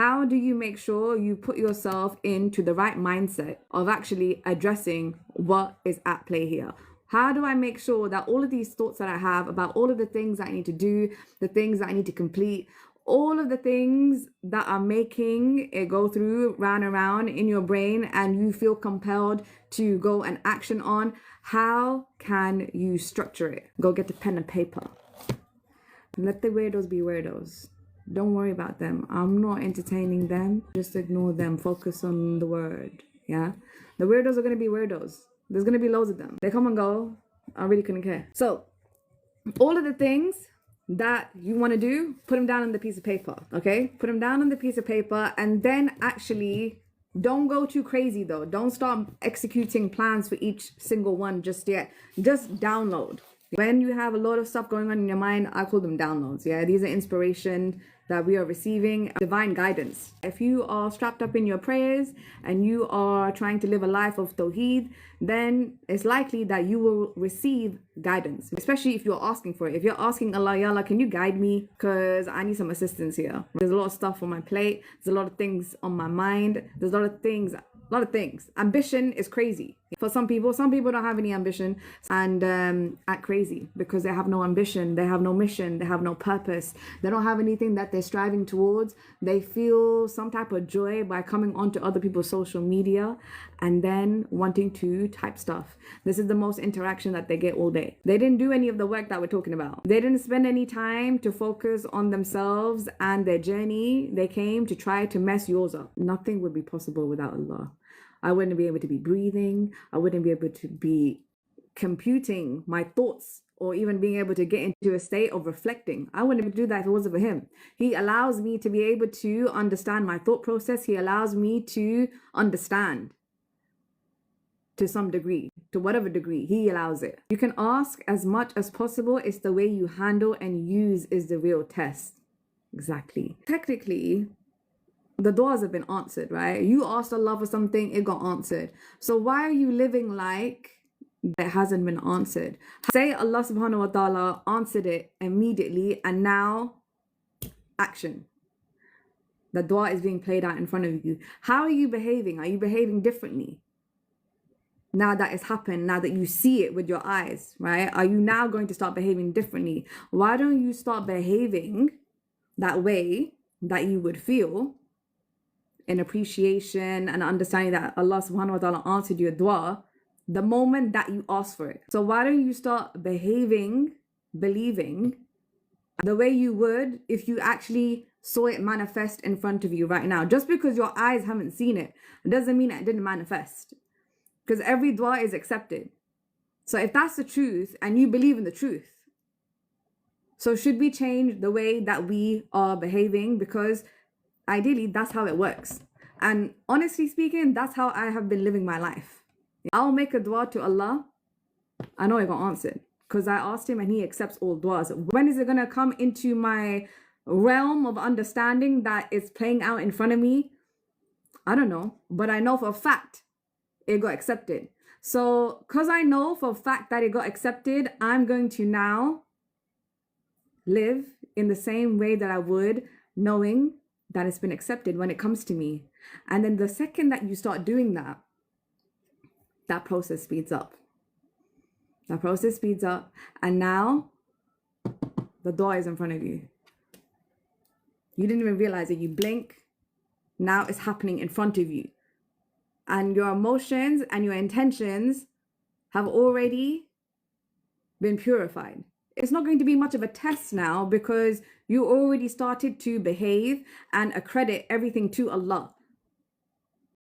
How do you make sure you put yourself into the right mindset of actually addressing what is at play here? How do I make sure that all of these thoughts that I have about all of the things that I need to do, the things that I need to complete, all of the things that are making it go through round and round in your brain and you feel compelled to go and action on, how can you structure it? Go get the pen and paper. Let the weirdos be weirdos. Don't worry about them. I'm not entertaining them. Just ignore them. Focus on the word. Yeah? The weirdos are going to be weirdos. There's going to be loads of them. They come and go. I really couldn't care. So, all of the things that you want to do, put them down on the piece of paper. Okay? Put them down on the piece of paper and then actually don't go too crazy though. Don't start executing plans for each single one just yet. Just download. When you have a lot of stuff going on in your mind, I call them downloads. Yeah, these are inspiration that we are receiving, divine guidance. If you are strapped up in your prayers and you are trying to live a life of Tawheed, then it's likely that you will receive guidance, especially if you're asking for it. If you're asking Allah, Ya Allah, can you guide me? Because I need some assistance here. There's a lot of stuff on my plate. There's a lot of things on my mind. There's a lot of things. Ambition is crazy. For some people don't have any ambition and act crazy because they have no ambition, they have no mission, they have no purpose, they don't have anything that they're striving towards. They feel some type of joy by coming onto other people's social media and then wanting to type stuff. This is the most interaction that they get all day. They didn't do any of the work that we're talking about. They didn't spend any time to focus on themselves and their journey. They came to try to mess yours up. Nothing would be possible without Allah. I wouldn't be able to be breathing. I wouldn't be able to be computing my thoughts or even being able to get into a state of reflecting. I wouldn't be able to do that if it wasn't for him. He allows me to be able to understand my thought process. He allows me to understand to some degree, to whatever degree, he allows it. You can ask as much as possible. It's the way you handle and use is the real test. Exactly. Technically, the du'as have been answered, right? You asked Allah for something, it got answered. So why are you living like that hasn't been answered? Say Allah subhanahu wa ta'ala answered it immediately and now action. The dua is being played out in front of you. How are you behaving? Are you behaving differently? Now that it's happened, now that you see it with your eyes, right? Are you now going to start behaving differently? Why don't you start behaving that way that you would feel in appreciation and understanding that Allah subhanahu wa ta'ala answered your dua the moment that you asked for it? So why don't you start behaving, believing the way you would if you actually saw it manifest in front of you right now? Just because your eyes haven't seen it doesn't mean it didn't manifest, because every dua is accepted. So if that's the truth and you believe in the truth, so should we change the way that we are behaving? Because ideally, that's how it works. And honestly speaking, that's how I have been living my life. I'll make a dua to Allah. I know it got answered because I asked him and he accepts all duas. When is it going to come into my realm of understanding that it's playing out in front of me? I don't know. But I know for a fact it got accepted. So because I know for a fact that it got accepted, I'm going to now live in the same way that I would, knowing that it's been accepted when it comes to me. And then the second that you start doing that, that process speeds up. That process speeds up. And now the door is in front of you. You didn't even realize it. You blink. Now it's happening in front of you. And your emotions and your intentions have already been purified. It's not going to be much of a test now because you already started to behave and accredit everything to Allah.